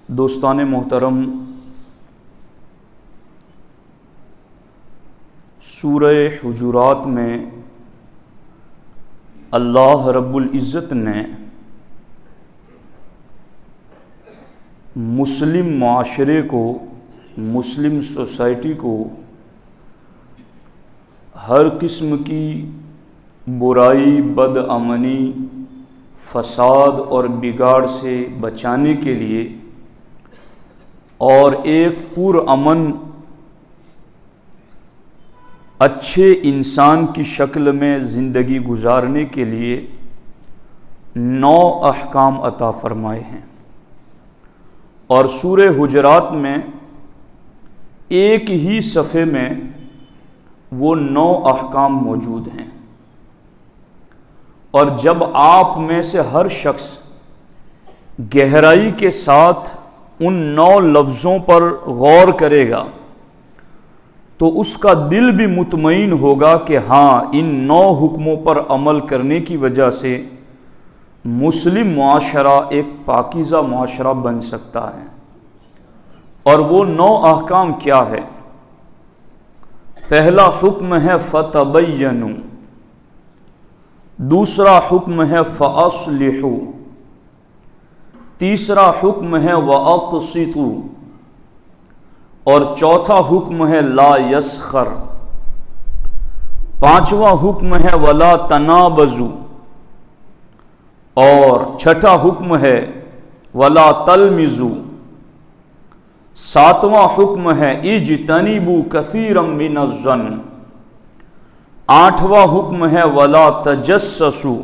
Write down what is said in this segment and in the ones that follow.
دوستان محترم، سورہ حجرات میں اللہ رب العزت نے مسلم معاشرے کو، مسلم سوسائٹی کو ہر قسم کی برائی، بدامنی، فساد اور بگاڑ سے بچانے کے لیے اور ایک پرامن اچھے انسان کی شکل میں زندگی گزارنے کے لیے 9 احکام عطا فرمائے ہیں، اور سورہ حجرات میں ایک ہی صفحے میں وہ 9 احکام موجود ہیں۔ اور جب آپ میں سے ہر شخص گہرائی کے ساتھ ان 9 لفظوں پر غور کرے گا تو اس کا دل بھی مطمئن ہوگا کہ ہاں، ان 9 حکموں پر عمل کرنے کی وجہ سے مسلم معاشرہ ایک پاکیزہ معاشرہ بن سکتا ہے۔ اور وہ 9 احکام کیا ہے؟ پہلا حکم ہے فَتَبَيَّنُوا، دوسرا حکم ہے فَأَصْلِحُوا، تیسرا حکم ہے وَأَقْسِطُوا، اور چوتھا حکم ہے لا یسخر، پانچواں حکم ہے وَلَا تَنَابَزُوا، اور چھٹا حکم ہے وَلَا تَلْمِزُوا، ساتواں حکم ہے اجتنبوا کثیرا من الظن، آٹھواں حکم ہے وَلَا تَجَسَّسُوا،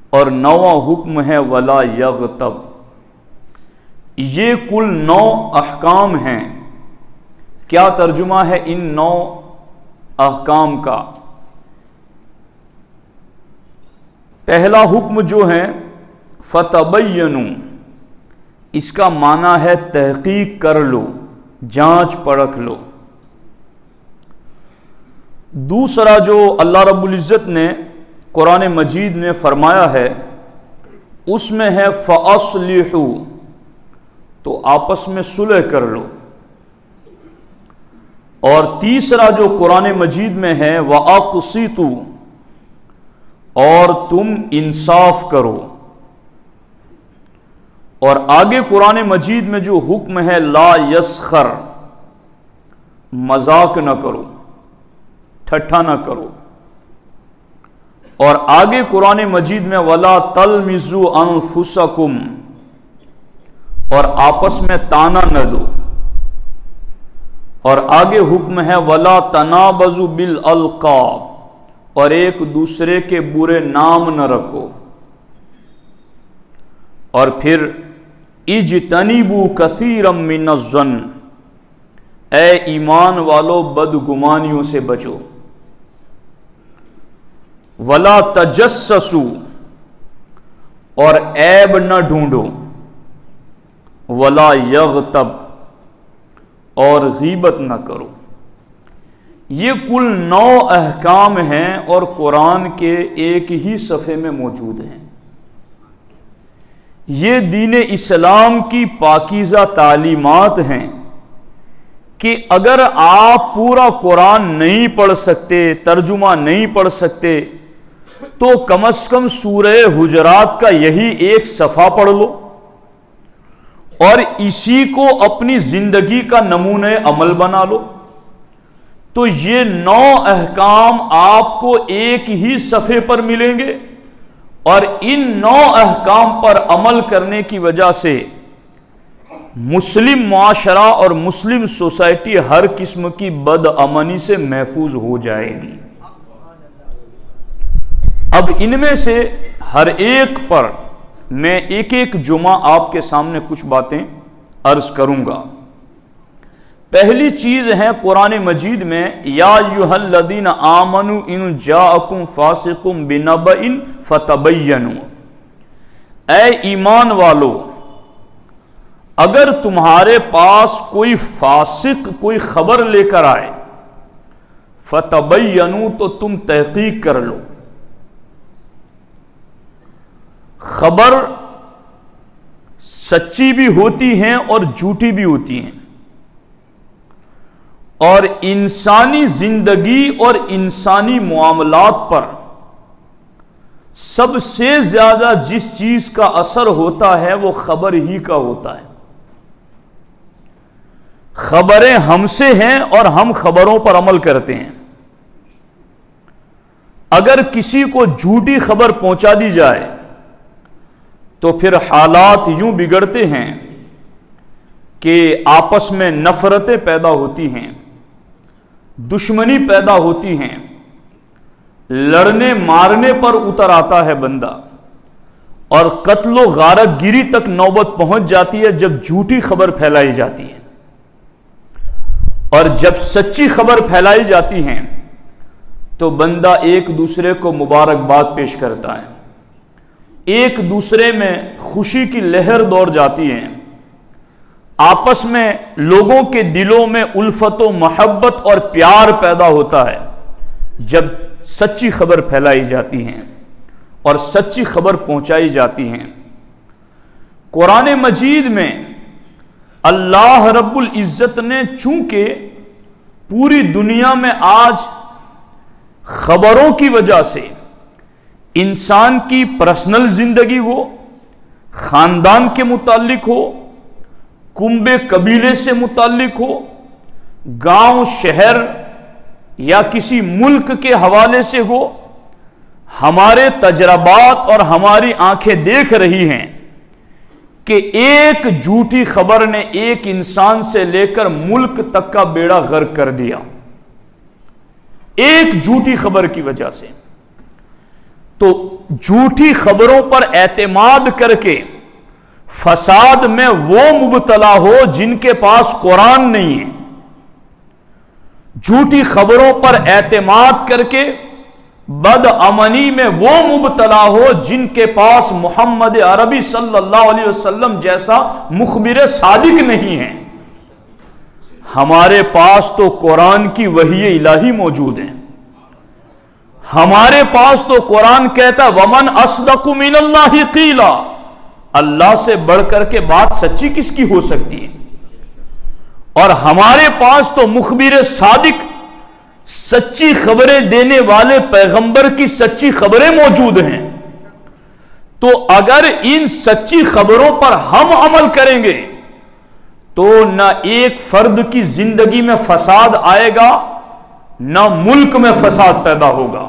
اور 9واں حکم ہے وَلَا یغتب۔ یہ کل 9 احکام ہیں۔ کیا ترجمہ ہے ان 9 احکام کا؟ پہلا حکم جو ہے فَتَبَيَّنُوا، اس کا معنی ہے تحقیق کر لو، جانچ پرکھ لو۔ دوسرا جو اللہ رب العزت نے قرآن مجید میں فرمایا ہے اس میں ہے فَأَصْلِحُوا، تو آپس میں صلح کر لو۔ اور تیسرا جو قرآن مجید میں ہے وَأَقْسِطُوا، اور تم انصاف کرو۔ اور آگے قرآن مجید میں جو حکم ہے لا یسخر، مذاق نہ کرو، ٹھٹھا نہ کرو۔ اور آگے قرآن مجید میں وَلَا تَلْمِزُوا أَنفُسَكُمْ، اور آپس میں تانا نہ دو۔ اور آگے حکم ہے وَلَا تَنَابَزُوا بِالْأَلْقَابِ، اور ایک دوسرے کے برے نام نہ رکھو۔ اور پھر اجتنبوا کثیرا من الظن، اے ایمان والو بدگمانیوں سے بچو۔ وَلَا تَجَسَّسُوا، اور عیب نہ ڈھونڈو۔ وَلَا یغتب، اور غیبت نہ کرو۔ یہ کل 9 احکام ہیں اور قرآن کے ایک ہی صفحے میں موجود ہیں۔ یہ دین اسلام کی پاکیزہ تعلیمات ہیں کہ اگر آپ پورا قرآن نہیں پڑھ سکتے، ترجمہ نہیں پڑھ سکتے، تو کم از کم سورہ حجرات کا یہی ایک صفحہ پڑھ لو اور اسی کو اپنی زندگی کا نمونہ عمل بنا لو، تو یہ 9 احکام آپ کو ایک ہی صفحے پر ملیں گے۔ اور ان 9 احکام پر عمل کرنے کی وجہ سے مسلم معاشرہ اور مسلم سوسائٹی ہر قسم کی بدامنی سے محفوظ ہو جائے گی۔ اب ان میں سے ہر ایک پر میں ایک ایک جمعہ آپ کے سامنے کچھ باتیں عرض کروں گا۔ پہلی چیز ہے قرآن مجید میں یا ایھا الذین آمنوا ان جاءکم فاسق بنبأ فتبینوا، اے ایمان والو، اگر تمہارے پاس کوئی فاسق کوئی خبر لے کر آئے، فتبینوا، تو تم تحقیق کر لو۔ خبر سچی بھی ہوتی ہیں اور جھوٹی بھی ہوتی ہیں، اور انسانی زندگی اور انسانی معاملات پر سب سے زیادہ جس چیز کا اثر ہوتا ہے وہ خبر ہی کا ہوتا ہے۔ خبریں ہم سے ہیں اور ہم خبروں پر عمل کرتے ہیں۔ اگر کسی کو جھوٹی خبر پہنچا دی جائے تو پھر حالات یوں بگڑتے ہیں کہ آپس میں نفرتیں پیدا ہوتی ہیں، دشمنی پیدا ہوتی ہیں، لڑنے مارنے پر اتر آتا ہے بندہ، اور قتل و غارت گیری تک نوبت پہنچ جاتی ہے جب جھوٹی خبر پھیلائی جاتی ہے۔ اور جب سچی خبر پھیلائی جاتی ہیں تو بندہ ایک دوسرے کو مبارکباد پیش کرتا ہے، ایک دوسرے میں خوشی کی لہر دوڑ جاتی ہے، آپس میں لوگوں کے دلوں میں الفت و محبت اور پیار پیدا ہوتا ہے جب سچی خبر پھیلائی جاتی ہیں اور سچی خبر پہنچائی جاتی ہیں۔ قرآن مجید میں اللہ رب العزت نے چونکہ پوری دنیا میں آج خبروں کی وجہ سے انسان کی پرسنل زندگی ہو، خاندان کے متعلق ہو، کنبے قبیلے سے متعلق ہو، گاؤں شہر یا کسی ملک کے حوالے سے ہو، ہمارے تجربات اور ہماری آنکھیں دیکھ رہی ہیں کہ ایک جھوٹی خبر نے ایک انسان سے لے کر ملک تک کا بیڑا غرق کر دیا، ایک جھوٹی خبر کی وجہ سے۔ تو جھوٹی خبروں پر اعتماد کر کے فساد میں وہ مبتلا ہو جن کے پاس قرآن نہیں ہے، جھوٹی خبروں پر اعتماد کر کے بد امنی میں وہ مبتلا ہو جن کے پاس محمد عربی صلی اللہ علیہ وسلم جیسا مخبر صادق نہیں ہے۔ ہمارے پاس تو قرآن کی وحی الہی موجود ہے، ہمارے پاس تو قرآن کہتا ہے وَمَنْ أَصْدَقُ مِنَ اللَّهِ قِيلًا، اللہ سے بڑھ کر کے بات سچی کس کی ہو سکتی ہے؟ اور ہمارے پاس تو مخبر صادق، سچی خبریں دینے والے پیغمبر کی سچی خبریں موجود ہیں۔ تو اگر ان سچی خبروں پر ہم عمل کریں گے تو نہ ایک فرد کی زندگی میں فساد آئے گا، نہ ملک میں فساد پیدا ہوگا۔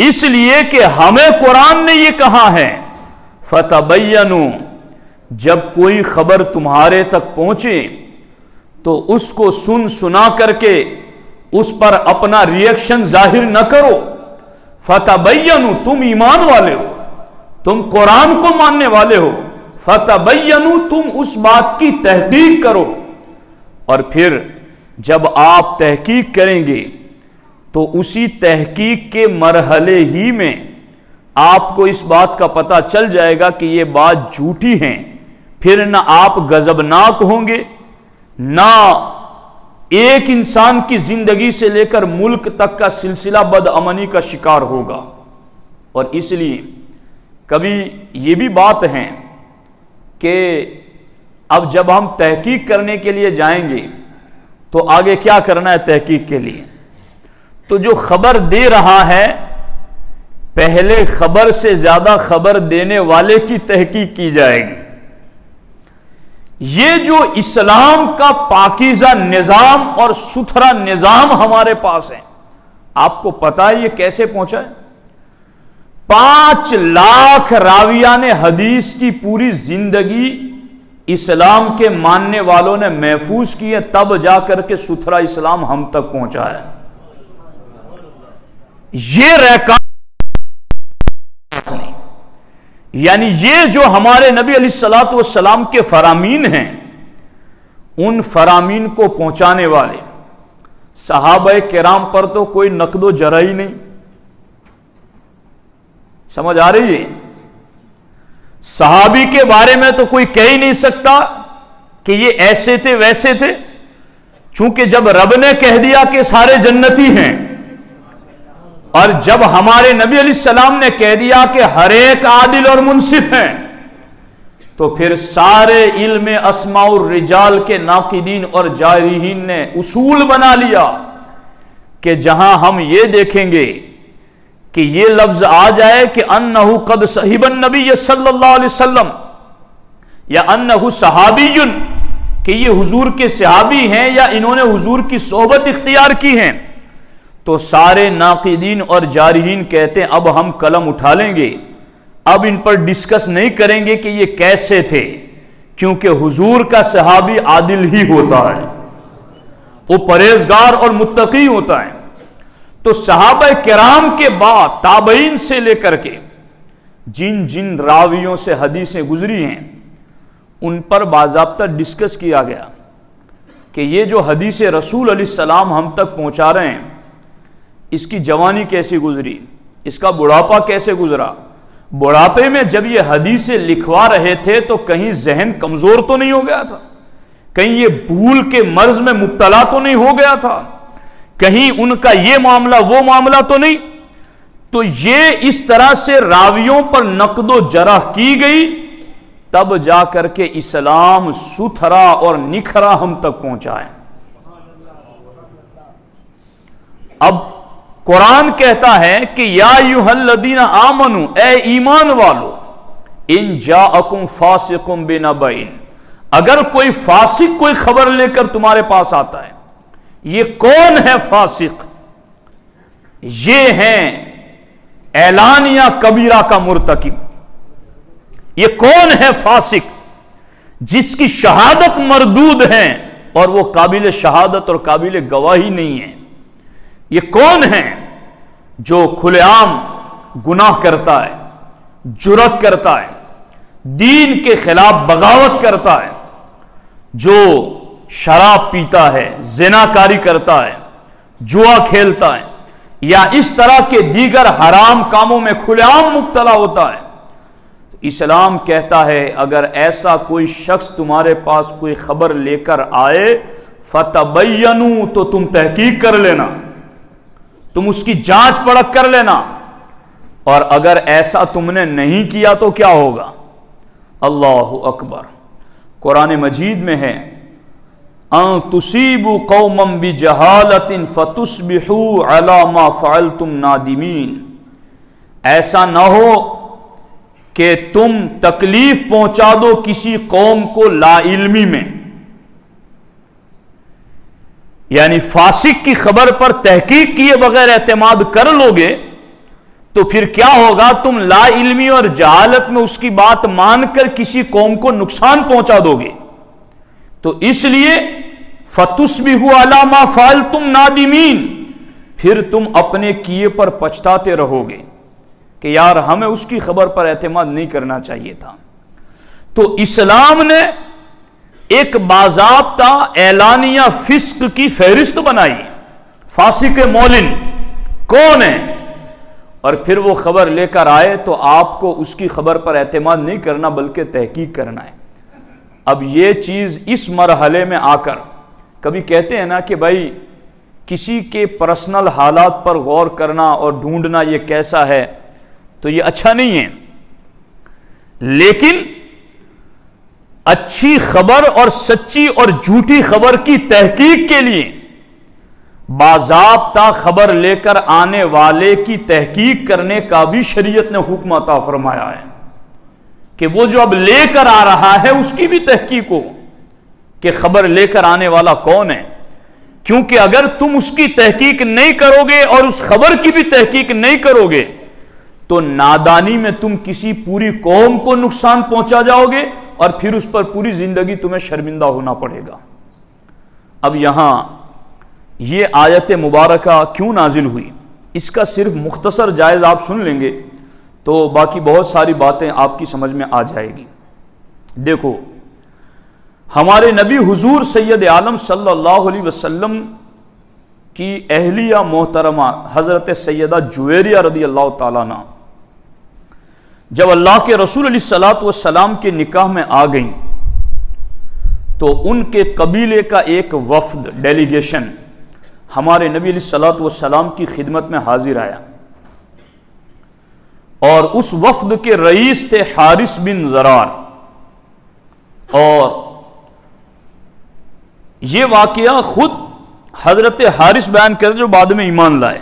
اس لیے کہ ہمیں قرآن نے یہ کہا ہے فَتَبَيَّنُوا، جب کوئی خبر تمہارے تک پہنچے تو اس کو سنا کر کے اس پر اپنا ریئیکشن ظاہر نہ کرو۔ فَتَبَيَّنُوا، تم ایمان والے ہو، تم قرآن کو ماننے والے ہو، فَتَبَيَّنُوا، تم اس بات کی تحقیق کرو۔ اور پھر جب آپ تحقیق کریں گے تو اسی تحقیق کے مرحلے ہی میں آپ کو اس بات کا پتہ چل جائے گا کہ یہ بات جھوٹی ہیں، پھر نہ آپ غضبناک ہوں گے، نہ ایک انسان کی زندگی سے لے کر ملک تک کا سلسلہ بد امنی کا شکار ہوگا۔ اور اس لیے کبھی یہ بھی بات ہے کہ اب جب ہم تحقیق کرنے کے لیے جائیں گے تو آگے کیا کرنا ہے تحقیق کے لیے؟ تو جو خبر دے رہا ہے پہلے خبر سے زیادہ خبر دینے والے کی تحقیق کی جائے گی۔ یہ جو اسلام کا پاکیزہ نظام اور ستھرا نظام ہمارے پاس ہے، آپ کو پتا ہے یہ کیسے پہنچا ہے؟ 5 لاکھ راویان حدیث کی پوری زندگی اسلام کے ماننے والوں نے محفوظ کی ہے، تب جا کر کے ستھرا اسلام ہم تک پہنچا ہے۔ یہ ریکارڈ نہیں، یعنی یہ جو ہمارے نبی علیہ الصلوۃ والسلام کے فرامین ہیں، ان فرامین کو پہنچانے والے صحابہ کرام پر تو کوئی نقد و جرح ہی نہیں۔ سمجھ آ رہی ہے؟ صحابی کے بارے میں تو کوئی کہہ ہی نہیں سکتا کہ یہ ایسے تھے ویسے تھے، چونکہ جب رب نے کہہ دیا کہ سارے جنتی ہیں، اور جب ہمارے نبی علیہ السلام نے کہہ دیا کہ ہر ایک عادل اور منصف ہیں، تو پھر سارے علم اسماء الرجال کے ناقدین اور جارحین نے اصول بنا لیا کہ جہاں ہم یہ دیکھیں گے کہ یہ لفظ آ جائے کہ انہو قد صحب النبی صلی اللہ علیہ وسلم یا انہو صحابی، کہ یہ حضور کے صحابی ہیں یا انہوں نے حضور کی صحبت اختیار کی ہیں، تو سارے ناقدین اور جارحین کہتے ہیں اب ہم قلم اٹھا لیں گے، اب ان پر ڈسکس نہیں کریں گے کہ یہ کیسے تھے، کیونکہ حضور کا صحابی عادل ہی ہوتا ہے، وہ پرہیزگار اور متقی ہوتا ہے۔ تو صحابہ کرام کے بعد تابعین سے لے کر کے جن جن راویوں سے حدیثیں گزری ہیں ان پر باضابطہ ڈسکس کیا گیا کہ یہ جو حدیث رسول علیہ السلام ہم تک پہنچا رہے ہیں اس کی جوانی کیسی گزری، اس کا بڑھاپا کیسے گزرا، بڑھاپے میں جب یہ حدیثیں لکھوا رہے تھے تو کہیں ذہن کمزور تو نہیں ہو گیا تھا، کہیں یہ بھول کے مرض میں مبتلا تو نہیں ہو گیا تھا، کہیں ان کا یہ معاملہ وہ معاملہ تو نہیں، تو یہ اس طرح سے راویوں پر نقد و جرح کی گئی، تب جا کر کے اسلام ستھرا اور نکھرا ہم تک پہنچا ہے۔ اب قرآن کہتا ہے کہ یا ایھا الذین آمنو، اے ایمان والو، ان جاءکم فاسق بنبأ، اگر کوئی فاسق کوئی خبر لے کر تمہارے پاس آتا ہے، یہ کون ہے فاسق؟ یہ ہیں اعلانیہ کبیرہ کا مرتکب۔ یہ کون ہے فاسق؟ جس کی شہادت مردود ہے اور وہ قابل شہادت اور قابل گواہی نہیں ہے۔ یہ کون ہے؟ جو کھلے عام گناہ کرتا ہے، جرات کرتا ہے، دین کے خلاف بغاوت کرتا ہے، جو شراب پیتا ہے، زناکاری کرتا ہے، جوا کھیلتا ہے، یا اس طرح کے دیگر حرام کاموں میں کھلے عام مبتلا ہوتا ہے۔ اسلام کہتا ہے اگر ایسا کوئی شخص تمہارے پاس کوئی خبر لے کر آئے فتبینوا، تو تم تحقیق کر لینا، تم اس کی جانچ پڑک کر لینا، اور اگر ایسا تم نے نہیں کیا تو کیا ہوگا؟ اللہ اکبر۔ قرآن مجید میں ہے ان تصیبوا قوما بجہالۃ فتصبحوا علی ما فعلتم نادمین، ایسا نہ ہو کہ تم تکلیف پہنچا دو کسی قوم کو لا علمی میں، یعنی فاسق کی خبر پر تحقیق کیے بغیر اعتماد کر لو گے تو پھر کیا ہوگا؟ تم لا علمی اور جہالت میں اس کی بات مان کر کسی قوم کو نقصان پہنچا دو گے۔ تو اس لیے فتصبحوا علی ما فعلتم نادمین، پھر تم اپنے کیے پر پچھتاتے رہو گے کہ یار ہمیں اس کی خبر پر اعتماد نہیں کرنا چاہیے تھا۔ تو اسلام نے ایک باضابطہ اعلانیہ فسق کی فہرست بنائی، فاسق مولن کون ہے، اور پھر وہ خبر لے کر آئے تو آپ کو اس کی خبر پر اعتماد نہیں کرنا بلکہ تحقیق کرنا ہے۔ اب یہ چیز اس مرحلے میں آ کر کبھی کہتے ہیں نا کہ بھائی کسی کے پرسنل حالات پر غور کرنا اور ڈھونڈنا یہ کیسا ہے، تو یہ اچھا نہیں ہے، لیکن اچھی خبر اور سچی اور جھوٹی خبر کی تحقیق کے لیے باضابطہ خبر لے کر آنے والے کی تحقیق کرنے کا بھی شریعت نے حکم عطا فرمایا ہے کہ وہ جو اب لے کر آ رہا ہے اس کی بھی تحقیق ہو کہ خبر لے کر آنے والا کون ہے، کیونکہ اگر تم اس کی تحقیق نہیں کرو گے اور اس خبر کی بھی تحقیق نہیں کرو گے تو نادانی میں تم کسی پوری قوم کو نقصان پہنچا جاؤ گے اور پھر اس پر پوری زندگی تمہیں شرمندہ ہونا پڑے گا۔ اب یہاں یہ آیت مبارکہ کیوں نازل ہوئی، اس کا صرف مختصر جائز آپ سن لیں گے تو باقی بہت ساری باتیں آپ کی سمجھ میں آ جائے گی۔ دیکھو، ہمارے نبی حضور سید عالم صلی اللہ علیہ وسلم کی اہلیہ محترمہ حضرت سیدہ جویریہ رضی اللہ تعالیٰ عنہ جب اللہ کے رسول علیہ الصلوۃ والسلام کے نکاح میں آ گئیں تو ان کے قبیلے کا ایک وفد ڈیلیگیشن ہمارے نبی علیہ الصلوۃ والسلام کی خدمت میں حاضر آیا، اور اس وفد کے رئیس تھے حارث بن زرار اور یہ واقعہ خود حضرت حارث بیان کرتے جو بعد میں ایمان لائے.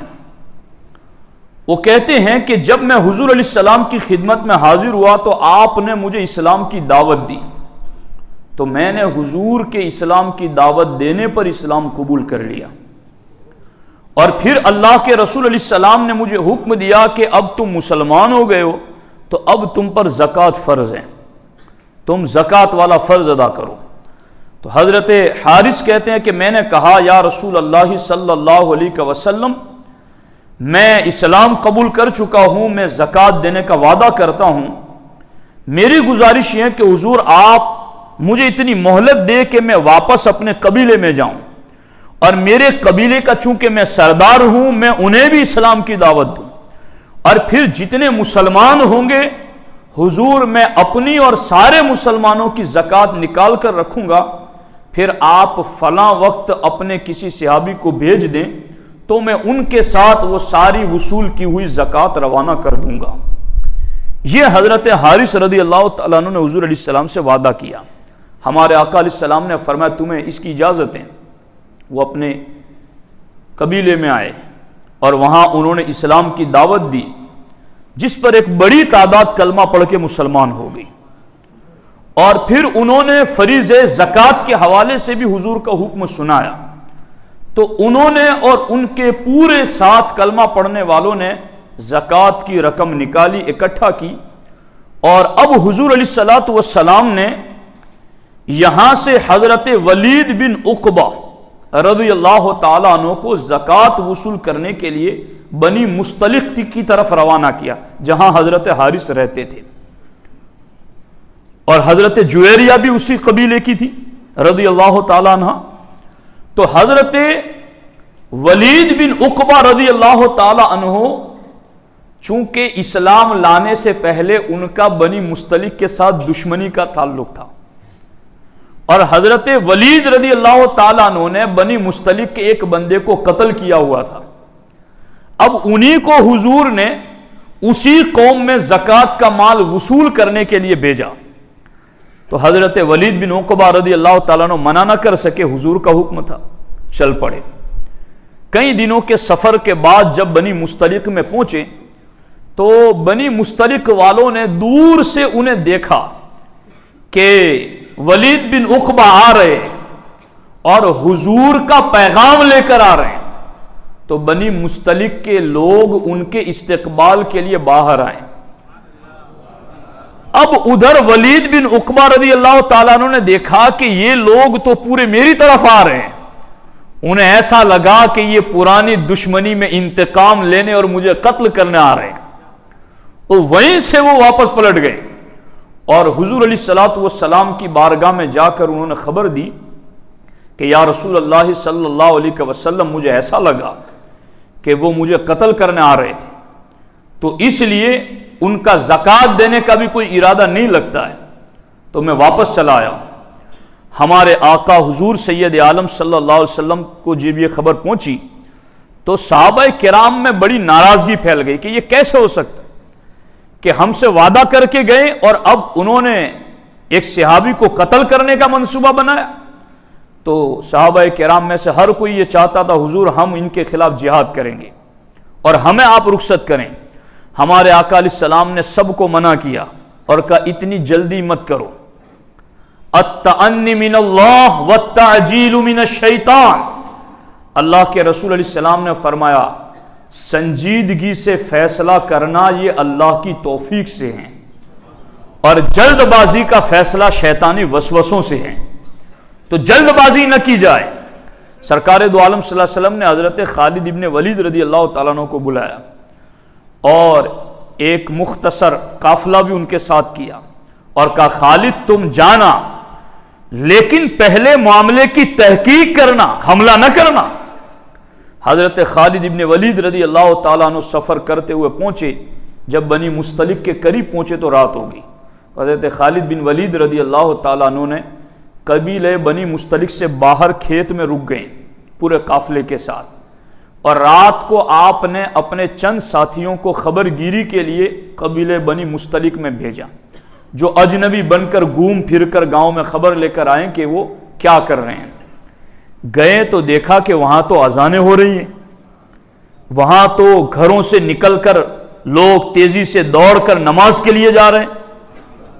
وہ کہتے ہیں کہ جب میں حضور علیہ السلام کی خدمت میں حاضر ہوا تو آپ نے مجھے اسلام کی دعوت دی، تو میں نے حضور کے اسلام کی دعوت دینے پر اسلام قبول کر لیا. اور پھر اللہ کے رسول علیہ السلام نے مجھے حکم دیا کہ اب تم مسلمان ہو گئے ہو تو اب تم پر زکوٰۃ فرض ہے، تم زکوٰۃ والا فرض ادا کرو. تو حضرت حارث کہتے ہیں کہ میں نے کہا یا رسول اللہ صلی اللہ علیہ وسلم، میں اسلام قبول کر چکا ہوں، میں زکوٰۃ دینے کا وعدہ کرتا ہوں، میری گزارش یہ ہے کہ حضور آپ مجھے اتنی مہلت دے کہ میں واپس اپنے قبیلے میں جاؤں، اور میرے قبیلے کا چونکہ میں سردار ہوں میں انہیں بھی اسلام کی دعوت دوں، اور پھر جتنے مسلمان ہوں گے حضور میں اپنی اور سارے مسلمانوں کی زکوٰۃ نکال کر رکھوں گا، پھر آپ فلاں وقت اپنے کسی صحابی کو بھیج دیں تو میں ان کے ساتھ وہ ساری وصول کی ہوئی زکوٰۃ روانہ کر دوں گا. یہ حضرت حارث رضی اللہ تعالیٰ عنہ نے حضور علیہ السلام سے وعدہ کیا. ہمارے آقا علیہ السلام نے فرمایا تمہیں اس کی اجازت ہے. وہ اپنے قبیلے میں آئے اور وہاں انہوں نے اسلام کی دعوت دی، جس پر ایک بڑی تعداد کلمہ پڑھ کے مسلمان ہو گئی. اور پھر انہوں نے فریضہ زکوٰۃ کے حوالے سے بھی حضور کا حکم سنایا، تو انہوں نے اور ان کے پورے ساتھ کلمہ پڑھنے والوں نے زکوٰۃ کی رقم نکالی، اکٹھا کی، اور اب حضور علیہ السلام نے یہاں سے حضرت ولید بن عقبہ رضی اللہ تعالیٰ عنہ کو زکوٰۃ وصول کرنے کے لیے بنی مستلق کی طرف روانہ کیا، جہاں حضرت حارث رہتے تھے. اور حضرت جویریہ بھی اسی قبیلے کی تھی رضی اللہ تعالیٰ عنہ. تو حضرت ولید بن عقبہ رضی اللہ تعالیٰ عنہ چونکہ اسلام لانے سے پہلے ان کا بنی مستلق کے ساتھ دشمنی کا تعلق تھا، اور حضرت ولید رضی اللہ تعالیٰ عنہ نے بنی مستلق کے ایک بندے کو قتل کیا ہوا تھا. اب انہی کو حضور نے اسی قوم میں زکوٰۃ کا مال وصول کرنے کے لیے بھیجا. تو حضرت ولید بن عقبہ رضی اللہ تعالیٰ عنہ منع نہ کر سکے، حضور کا حکم تھا، چل پڑے. کئی دنوں کے سفر کے بعد جب بنی مستلق میں پہنچے تو بنی مستلق والوں نے دور سے انہیں دیکھا کہ ولید بن عقبہ آ رہے اور حضور کا پیغام لے کر آ رہے ہیں. تو بنی مستلق کے لوگ ان کے استقبال کے لیے باہر آئے. اب ادھر ولید بن عقبہ رضی اللہ تعالیٰ عنہ نے دیکھا کہ یہ لوگ تو پورے میری طرف آ رہے ہیں. انہیں ایسا لگا کہ یہ پرانی دشمنی میں انتقام لینے اور مجھے قتل کرنے آ رہے ہیں. تو وہیں سے وہ واپس پلٹ گئے اور حضور علیہ السلام کی بارگاہ میں جا کر انہوں نے خبر دی کہ یا رسول اللہ صلی اللہ علیہ وسلم مجھے ایسا لگا کہ وہ مجھے قتل کرنے آ رہے تھے، تو اس لیے ان کا زکوٰۃ دینے کا بھی کوئی ارادہ نہیں لگتا ہے، تو میں واپس چلا آیا ہوں. ہمارے آقا حضور سید عالم صلی اللہ علیہ وسلم کو جب یہ خبر پہنچی تو صحابہ کرام میں بڑی ناراضگی پھیل گئی کہ یہ کیسے ہو سکتا کہ ہم سے وعدہ کر کے گئے اور اب انہوں نے ایک صحابی کو قتل کرنے کا منصوبہ بنایا. تو صحابہ کرام میں سے ہر کوئی یہ چاہتا تھا حضور ہم ان کے خلاف جہاد کریں گے اور ہمیں آپ رخصت کریں. ہمارے آقا علیہ السلام نے سب کو منع کیا اور کہا اتنی جلدی مت کرو، التأنی من اللہ والتعجیل من الشیطان. اللہ کے رسول علیہ السلام نے فرمایا سنجیدگی سے فیصلہ کرنا یہ اللہ کی توفیق سے ہے، اور جلد بازی کا فیصلہ شیطانی وسوسوں سے ہے، تو جلد بازی نہ کی جائے. سرکار دو عالم صلی اللہ علیہ وسلم نے حضرت خالد ابن ولید رضی اللہ تعالیٰ عنہ کو بلایا اور ایک مختصر قافلہ بھی ان کے ساتھ کیا اور کہا خالد تم جانا لیکن پہلے معاملے کی تحقیق کرنا، حملہ نہ کرنا. حضرت خالد ابن ولید رضی اللہ تعالیٰ عنہ سفر کرتے ہوئے پہنچے. جب بنی مستلق کے قریب پہنچے تو رات ہو گئی. حضرت خالد بن ولید رضی اللہ تعالیٰ عنہ نے قبیلے بنی مستلق سے باہر کھیت میں رک گئے پورے قافلے کے ساتھ، اور رات کو آپ نے اپنے چند ساتھیوں کو خبر گیری کے لیے قبیلے بنی مستلق میں بھیجا. جو اجنبی بن کر گھوم پھر کر گاؤں میں خبر لے کر آئیں کہ وہ کیا کر رہے ہیں۔ گئے تو دیکھا کہ وہاں تو اذانیں ہو رہی ہیں، وہاں تو گھروں سے نکل کر لوگ تیزی سے دوڑ کر نماز کے لیے جا رہے ہیں،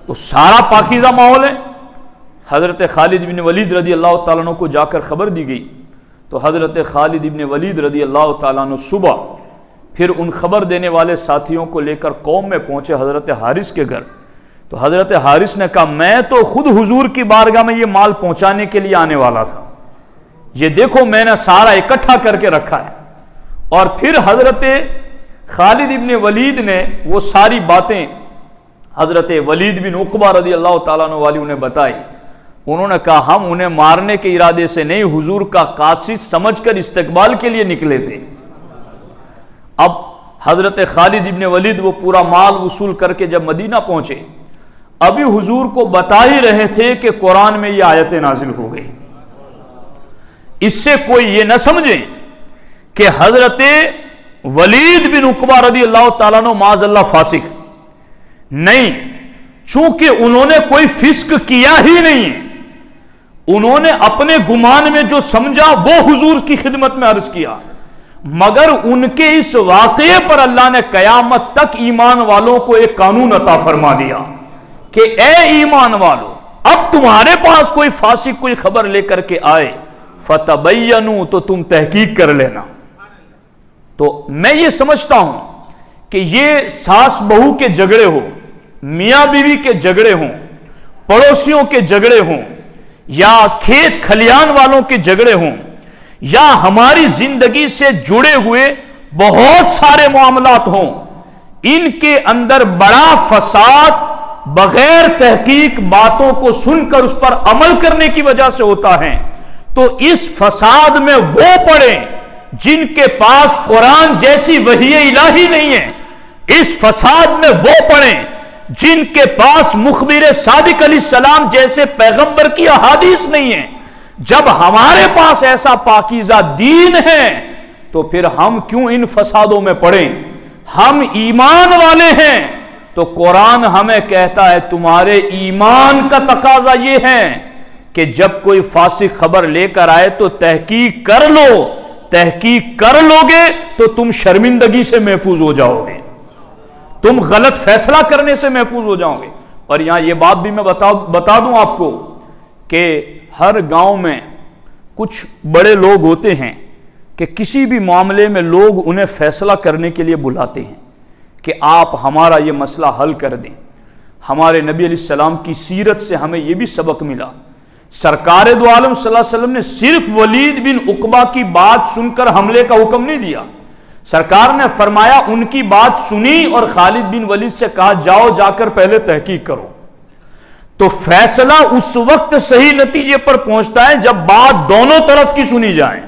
تو سارا پاکیزہ ماحول ہے۔ حضرت خالد بن ولید رضی اللہ تعالیٰ عنہ کو جا کر خبر دی گئی، تو حضرت خالد بن ولید رضی اللہ تعالیٰ عنہ صبح پھر ان خبر دینے والے ساتھیوں کو لے کر قوم میں پہنچے حضرت حارث کے گھر۔ تو حضرت حارث نے کہا میں تو خود حضور کی بارگاہ میں یہ مال پہنچانے کے لیے آنے والا تھا، یہ دیکھو میں نے سارا اکٹھا کر کے رکھا ہے۔ اور پھر حضرت خالد بن ولید نے وہ ساری باتیں حضرت ولید بن عقبہ رضی اللہ تعالیٰ عنہ والی انہیں بتائی۔ انہوں نے کہا ہم انہیں مارنے کے ارادے سے نہیں، حضور کا قاصد سمجھ کر استقبال کے لیے نکلے تھے۔ اب حضرت خالد بن ولید وہ پورا مال وصول کر کے جب مدینہ پہنچے، ابھی حضور کو بتا ہی رہے تھے کہ قرآن میں یہ آیتیں نازل ہو گئی۔ اس سے کوئی یہ نہ سمجھے کہ حضرت ولید بن عقبہ رضی اللہ تعالیٰ عنہ معاذ اللہ فاسق، نہیں، چونکہ انہوں نے کوئی فسق کیا ہی نہیں ہے، انہوں نے اپنے گمان میں جو سمجھا وہ حضور کی خدمت میں عرض کیا، مگر ان کے اس واقعے پر اللہ نے قیامت تک ایمان والوں کو ایک قانون عطا فرما دیا کہ اے ایمان والو، اب تمہارے پاس کوئی فاسق کوئی خبر لے کر کے آئے فتبینوا، تو تم تحقیق کر لینا۔ تو میں یہ سمجھتا ہوں کہ یہ ساس بہو کے جھگڑے ہوں، میاں بیوی کے جھگڑے ہوں، پڑوسیوں کے جھگڑے ہوں، یا کھیت کھلیان والوں کے جھگڑے ہوں، یا ہماری زندگی سے جڑے ہوئے بہت سارے معاملات ہوں، ان کے اندر بڑا فساد بغیر تحقیق باتوں کو سن کر اس پر عمل کرنے کی وجہ سے ہوتا ہے۔ تو اس فساد میں وہ پڑیں جن کے پاس قرآن جیسی وحی الہی نہیں ہے، اس فساد میں وہ پڑیں جن کے پاس مخبر صادق علیہ السلام جیسے پیغمبر کی احادیث نہیں ہیں۔ جب ہمارے پاس ایسا پاکیزہ دین ہے تو پھر ہم کیوں ان فسادوں میں پڑیں؟ ہم ایمان والے ہیں تو قرآن ہمیں کہتا ہے تمہارے ایمان کا تقاضا یہ ہے کہ جب کوئی فاسق خبر لے کر آئے تو تحقیق کر لو، تحقیق کر لو گے تو تم شرمندگی سے محفوظ ہو جاؤ گے، تم غلط فیصلہ کرنے سے محفوظ ہو جاؤ گے۔ اور یہاں یہ بات بھی میں بتا دوں آپ کو کہ ہر گاؤں میں کچھ بڑے لوگ ہوتے ہیں کہ کسی بھی معاملے میں لوگ انہیں فیصلہ کرنے کے لیے بلاتے ہیں کہ آپ ہمارا یہ مسئلہ حل کر دیں۔ ہمارے نبی علیہ السلام کی سیرت سے ہمیں یہ بھی سبق ملا، سرکار دو عالم صلی اللہ علیہ وسلم نے صرف ولید بن عقبہ کی بات سن کر حملے کا حکم نہیں دیا، سرکار نے فرمایا ان کی بات سنی اور خالد بن ولید سے کہا جاؤ جا کر پہلے تحقیق کرو۔ تو فیصلہ اس وقت صحیح نتیجے پر پہنچتا ہے جب بات دونوں طرف کی سنی جائے۔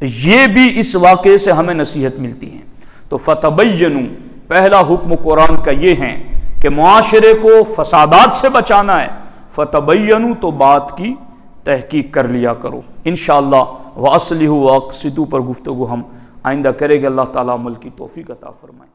یہ بھی اس واقعے سے ہمیں نصیحت ملتی ہے۔ تو فتبینوا، پہلا حکم قرآن کا یہ ہے کہ معاشرے کو فسادات سے بچانا ہے، فتبینوا تو بات کی تحقیق کر لیا کرو۔ انشاءاللہ وَأَصْلِحُوا وَأَقْسِطُوا پر گفتگو ہم آئندہ کریں گے۔ اللہ تعالیٰ عمل کی توفیق عطا فرمائے۔